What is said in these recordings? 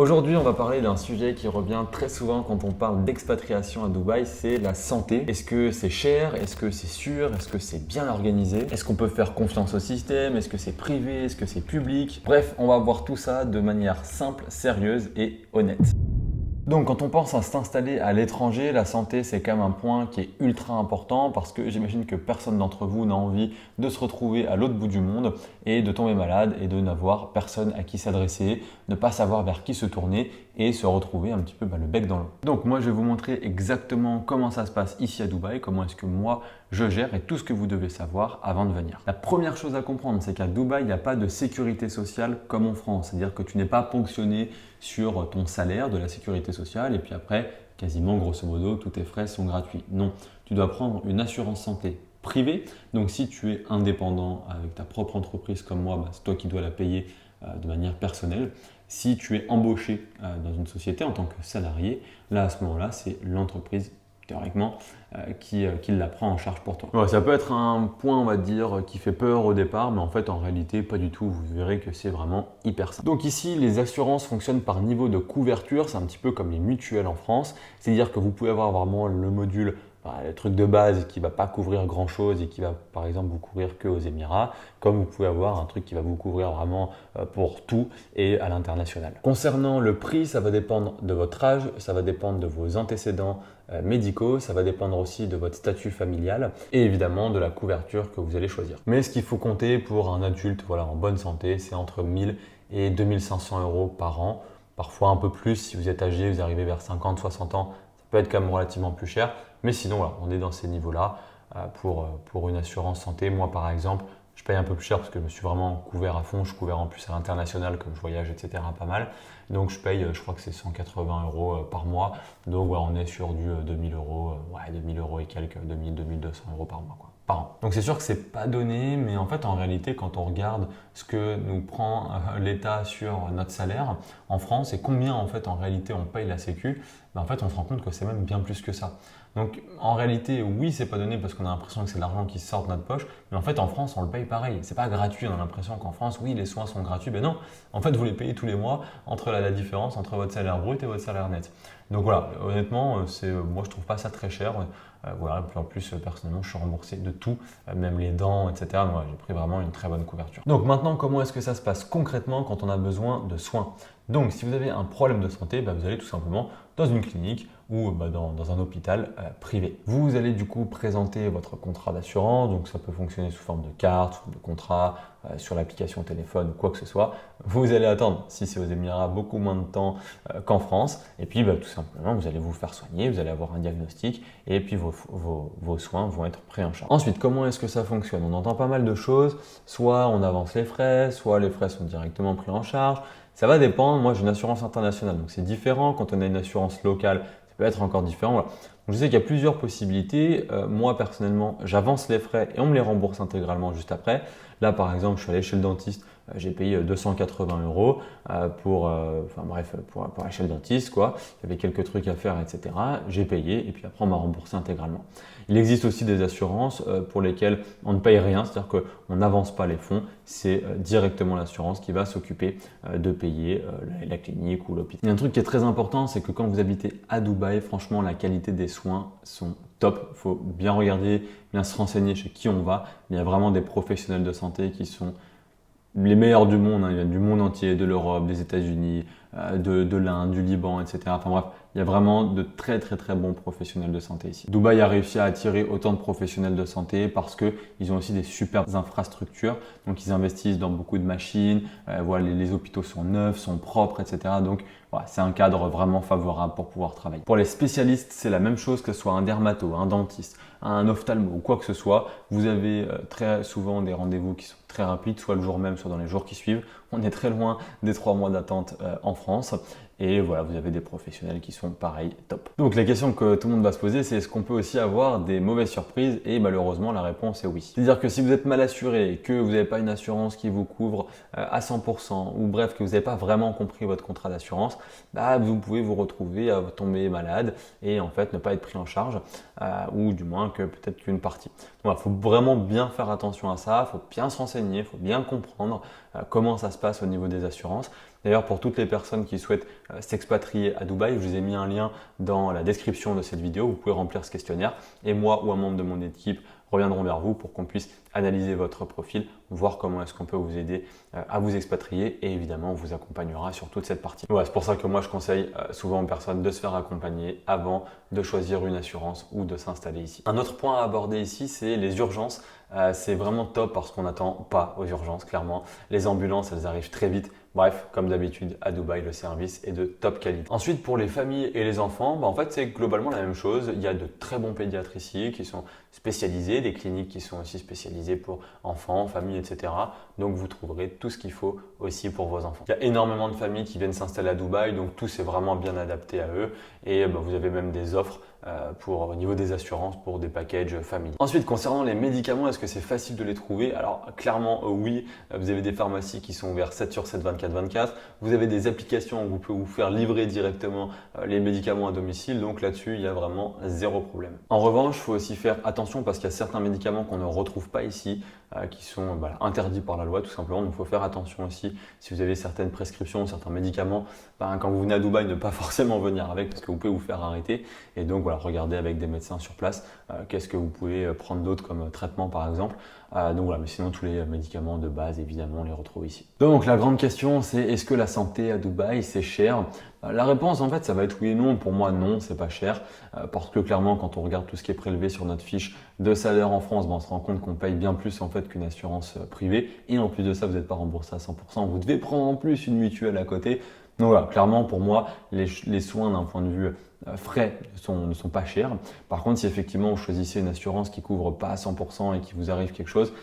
Aujourd'hui, on va parler d'un sujet qui revient très souvent quand on parle d'expatriation à Dubaï, c'est la santé. Est-ce que c'est cher? Est-ce que c'est sûr? Est-ce que c'est bien organisé? Est-ce qu'on peut faire confiance au système? Est-ce que c'est privé? Est-ce que c'est public? Bref, on va voir tout ça de manière simple, sérieuse et honnête. Donc quand on pense à s'installer à l'étranger, la santé c'est quand même un point qui est ultra important parce que j'imagine que personne d'entre vous n'a envie de se retrouver à l'autre bout du monde et de tomber malade et de n'avoir personne à qui s'adresser, ne pas savoir vers qui se tourner et se retrouver un petit peu le bec dans l'eau. Donc moi je vais vous montrer exactement comment ça se passe ici à Dubaï, comment est-ce que moi je gère et tout ce que vous devez savoir avant de venir. La première chose à comprendre, c'est qu'à Dubaï, il n'y a pas de sécurité sociale comme en France. C'est-à-dire que tu n'es pas ponctionné sur ton salaire de la sécurité sociale et puis après, quasiment grosso modo, tous tes frais sont gratuits. Non, tu dois prendre une assurance santé privée. Donc si tu es indépendant avec ta propre entreprise comme moi, c'est toi qui dois la payer de manière personnelle. Si tu es embauché dans une société en tant que salarié, là à ce moment-là, c'est l'entreprise théoriquement, qui la prend en charge pour toi. Ouais, ça peut être un point, on va dire, qui fait peur au départ, mais en fait, en réalité, pas du tout. Vous verrez que c'est vraiment hyper simple. Donc ici, les assurances fonctionnent par niveau de couverture. C'est un petit peu comme les mutuelles en France. C'est-à-dire que vous pouvez avoir vraiment le module, le truc de base qui ne va pas couvrir grand-chose et qui va, par exemple, vous couvrir que aux Émirats, comme vous pouvez avoir un truc qui va vous couvrir vraiment pour tout et à l'international. Concernant le prix, ça va dépendre de votre âge, ça va dépendre de vos antécédents médicaux, ça va dépendre aussi de votre statut familial et évidemment de la couverture que vous allez choisir. Mais ce qu'il faut compter pour un adulte en bonne santé, c'est entre 1000 et 2500 euros par an, parfois un peu plus si vous êtes âgé, vous arrivez vers 50-60 ans, ça peut être quand même relativement plus cher, mais sinon on est dans ces niveaux-là pour une assurance santé. Moi par exemple, je paye un peu plus cher parce que je me suis vraiment couvert à fond. Je suis couvert en plus à l'international comme je voyage, etc. pas mal. Donc je paye, je crois que c'est 180 euros par mois. Donc on est sur du 2000 euros, 2000 euros et quelques, 2000, 2200 euros par mois, par an. Donc c'est sûr que c'est pas donné, mais en fait en réalité quand on regarde ce que nous prend l'État sur notre salaire en France et combien en fait en réalité on paye la Sécu, en fait on se rend compte que c'est même bien plus que ça. Donc en réalité, oui, c'est pas donné parce qu'on a l'impression que c'est de l'argent qui sort de notre poche, mais en fait en France, on le paye pareil. C'est pas gratuit, on a l'impression qu'en France, oui, les soins sont gratuits, mais non, en fait, vous les payez tous les mois entre la différence entre votre salaire brut et votre salaire net. Donc voilà, honnêtement, moi je trouve pas ça très cher. Puis en plus, personnellement, je suis remboursé de tout, même les dents, etc. Moi, j'ai pris vraiment une très bonne couverture. Donc maintenant, comment est-ce que ça se passe concrètement quand on a besoin de soins? Donc si vous avez un problème de santé, vous allez tout simplement dans une clinique ou dans un hôpital privé. Vous allez du coup présenter votre contrat d'assurance, donc ça peut fonctionner sous forme de carte, sous forme de contrat, sur l'application téléphone ou quoi que ce soit. Vous allez attendre, si c'est aux Émirats, beaucoup moins de temps qu'en France. Et puis tout simplement, vous allez vous faire soigner, vous allez avoir un diagnostic et puis vos soins vont être pris en charge. Ensuite, comment est-ce que ça fonctionne? On entend pas mal de choses, soit on avance les frais, soit les frais sont directement pris en charge. Ça va dépendre. Moi, j'ai une assurance internationale, donc c'est différent. Quand on a une assurance locale, ça peut être encore différent. Voilà. Donc, je sais qu'il y a plusieurs possibilités. Moi, personnellement, j'avance les frais et on me les rembourse intégralement juste après. Là, par exemple, je suis allé chez le dentiste, j'ai payé 280 euros pour aller chez le dentiste, quoi. Il y avait quelques trucs à faire, etc. J'ai payé et puis après, on m'a remboursé intégralement. Il existe aussi des assurances pour lesquelles on ne paye rien, c'est-à-dire qu'on n'avance pas les fonds, c'est directement l'assurance qui va s'occuper de payer la clinique ou l'hôpital. Il y a un truc qui est très important, c'est que quand vous habitez à Dubaï, franchement, la qualité des soins sont top. Il faut bien regarder, bien se renseigner chez qui on va. Il y a vraiment des professionnels de santé qui sont les meilleurs du monde, ils viennent du monde entier, de l'Europe, des États-Unis, de l'Inde, du Liban, etc. Enfin bref, il y a vraiment de très très très bons professionnels de santé ici. Dubaï a réussi à attirer autant de professionnels de santé parce qu'ils ont aussi des superbes infrastructures. Donc ils investissent dans beaucoup de machines, les hôpitaux sont neufs, sont propres, etc. Donc c'est un cadre vraiment favorable pour pouvoir travailler. Pour les spécialistes, c'est la même chose, que ce soit un dermato, un dentiste, un ophtalmo ou quoi que ce soit. Vous avez très souvent des rendez-vous qui sont très rapides, soit le jour même, soit dans les jours qui suivent. On est très loin des 3 mois d'attente en France. Et voilà, vous avez des professionnels qui sont pareil, top. Donc la question que tout le monde va se poser, c'est est-ce qu'on peut aussi avoir des mauvaises surprises? Et malheureusement, la réponse est oui. C'est-à-dire que si vous êtes mal assuré, que vous n'avez pas une assurance qui vous couvre à 100%, ou bref, que vous n'avez pas vraiment compris votre contrat d'assurance, vous pouvez vous retrouver à tomber malade et en fait ne pas être pris en charge, ou du moins que peut-être qu'une partie. Donc il faut vraiment bien faire attention à ça, il faut bien se renseigner, il faut bien comprendre comment ça se passe au niveau des assurances. D'ailleurs, pour toutes les personnes qui souhaitent s'expatrier à Dubaï, je vous ai mis un lien dans la description de cette vidéo. Vous pouvez remplir ce questionnaire et moi ou un membre de mon équipe reviendront vers vous pour qu'on puisse analyser votre profil, voir comment est-ce qu'on peut vous aider à vous expatrier et évidemment on vous accompagnera sur toute cette partie. Voilà, c'est pour ça que moi je conseille souvent aux personnes de se faire accompagner avant de choisir une assurance ou de s'installer ici. Un autre point à aborder ici, c'est les urgences. C'est vraiment top parce qu'on n'attend pas aux urgences, clairement. Les ambulances, elles arrivent très vite. Bref, comme d'habitude, à Dubaï, le service est de top qualité. Ensuite, pour les familles et les enfants, en fait, c'est globalement la même chose. Il y a de très bons pédiatres ici qui sont spécialisés, des cliniques qui sont aussi spécialisées pour enfants, familles, etc. Donc, vous trouverez tout ce qu'il faut aussi pour vos enfants. Il y a énormément de familles qui viennent s'installer à Dubaï, donc tout c'est vraiment bien adapté à eux. Et vous avez même des offres au niveau des assurances pour des packages famille. Ensuite, concernant les médicaments, est-ce que c'est facile de les trouver? Alors clairement oui, vous avez des pharmacies qui sont ouvertes 7 sur 7, 24/24. Vous avez des applications où vous pouvez vous faire livrer directement les médicaments à domicile, donc là-dessus il y a vraiment zéro problème. En revanche, il faut aussi faire attention parce qu'il y a certains médicaments qu'on ne retrouve pas ici, qui sont interdits par la loi tout simplement, donc il faut faire attention aussi si vous avez certaines prescriptions, certains médicaments, quand vous venez à Dubaï, ne pas forcément venir avec parce que vous pouvez vous faire arrêter et donc voilà, regardez avec des médecins sur place qu'est-ce que vous pouvez prendre d'autre comme traitement par exemple. Donc voilà, mais sinon tous les médicaments de base évidemment on les retrouve ici. Donc la grande question c'est est-ce que la santé à Dubaï c'est cher? La réponse en fait ça va être oui et non. Pour moi non, c'est pas cher parce que clairement quand on regarde tout ce qui est prélevé sur notre fiche de salaire en France, on se rend compte qu'on paye bien plus en fait qu'une assurance privée et en plus de ça vous n'êtes pas remboursé à 100%, vous devez prendre en plus une mutuelle à côté. Donc voilà, clairement pour moi les soins d'un point de vue frais ne sont pas chers. Par contre si effectivement vous choisissez une assurance qui couvre pas à 100% et qu'il vous arrive quelque chose,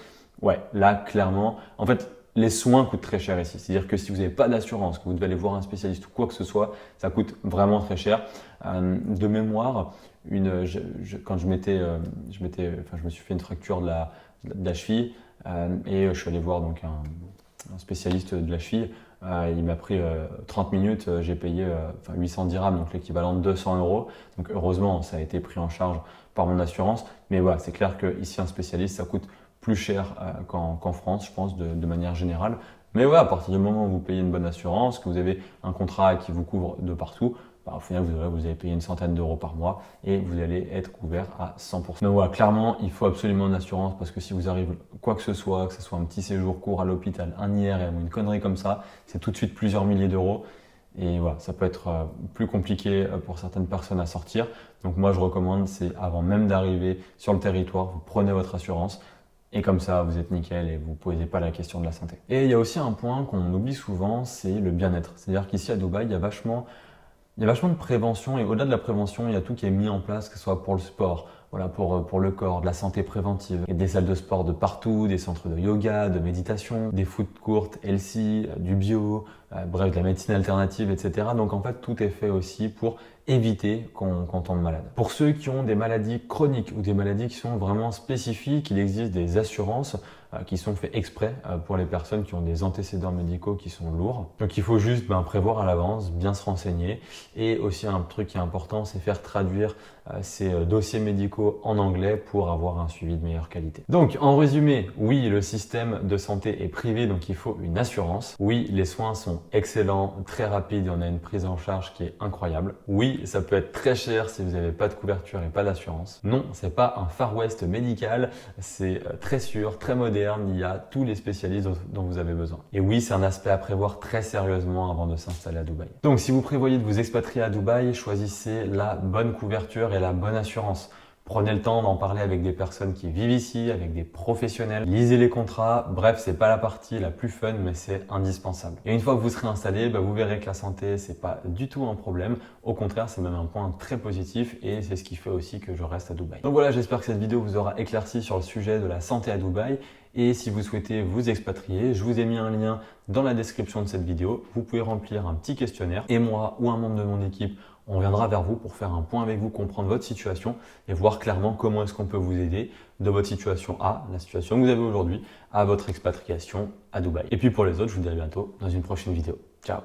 ouais là clairement en fait les soins coûtent très cher ici. C'est-à-dire que si vous n'avez pas d'assurance, que vous devez aller voir un spécialiste ou quoi que ce soit, ça coûte vraiment très cher. De mémoire, quand je me suis fait une fracture de la cheville et je suis allé voir donc un spécialiste de la cheville. Il m'a pris 30 minutes, j'ai payé 800 dirhams, donc l'équivalent de 200 €. Donc heureusement, ça a été pris en charge par mon assurance. Mais voilà, c'est clair qu'ici, un spécialiste, ça coûte plus cher qu'en France, je pense, de manière générale. Mais voilà, à partir du moment où vous payez une bonne assurance, que vous avez un contrat qui vous couvre de partout, au final, vous allez payer une centaine d'euros par mois et vous allez être couvert à 100%. Donc voilà, clairement, il faut absolument une assurance parce que si vous arrive quoi que ce soit un petit séjour court à l'hôpital, un IRM ou une connerie comme ça, c'est tout de suite plusieurs milliers d'euros. Et voilà, ça peut être plus compliqué pour certaines personnes à sortir. Donc moi, je recommande, c'est avant même d'arriver sur le territoire, vous prenez votre assurance. Et comme ça, vous êtes nickel et vous ne posez pas la question de la santé. Et il y a aussi un point qu'on oublie souvent, c'est le bien-être. C'est-à-dire qu'ici à Dubaï, il y a vachement de prévention et au-delà de la prévention, il y a tout qui est mis en place, que ce soit pour le sport, voilà, pour le corps, de la santé préventive. Il y a des salles de sport de partout, des centres de yoga, de méditation, des foot courtes, healthy, du bio, bref, de la médecine alternative, etc. Donc en fait, tout est fait aussi pour éviter qu'on tombe malade. Pour ceux qui ont des maladies chroniques ou des maladies qui sont vraiment spécifiques, il existe des assurances qui sont faites exprès pour les personnes qui ont des antécédents médicaux qui sont lourds. Donc il faut juste prévoir à l'avance, bien se renseigner. Et aussi un truc qui est important, c'est faire traduire ces dossiers médicaux en anglais pour avoir un suivi de meilleure qualité. Donc en résumé, oui, le système de santé est privé, donc il faut une assurance. Oui, les soins sont excellents, très rapides et on a une prise en charge qui est incroyable. Oui, ça peut être très cher si vous n'avez pas de couverture et pas d'assurance. Non, c'est pas un Far West médical, c'est très sûr, très moderne, il y a tous les spécialistes dont vous avez besoin. Et oui, c'est un aspect à prévoir très sérieusement avant de s'installer à Dubaï. Donc si vous prévoyez de vous expatrier à Dubaï, choisissez la bonne couverture et la bonne assurance. Prenez le temps d'en parler avec des personnes qui vivent ici, avec des professionnels. Lisez les contrats. Bref, c'est pas la partie la plus fun, mais c'est indispensable. Et une fois que vous serez installé, vous verrez que la santé, c'est pas du tout un problème. Au contraire, c'est même un point très positif et c'est ce qui fait aussi que je reste à Dubaï. Donc voilà, j'espère que cette vidéo vous aura éclairci sur le sujet de la santé à Dubaï. Et si vous souhaitez vous expatrier, je vous ai mis un lien dans la description de cette vidéo. Vous pouvez remplir un petit questionnaire et moi ou un membre de mon équipe, on viendra vers vous pour faire un point avec vous, comprendre votre situation et voir clairement comment est-ce qu'on peut vous aider de votre situation A, la situation que vous avez aujourd'hui, à votre expatriation à Dubaï. Et puis pour les autres, je vous dis à bientôt dans une prochaine vidéo. Ciao!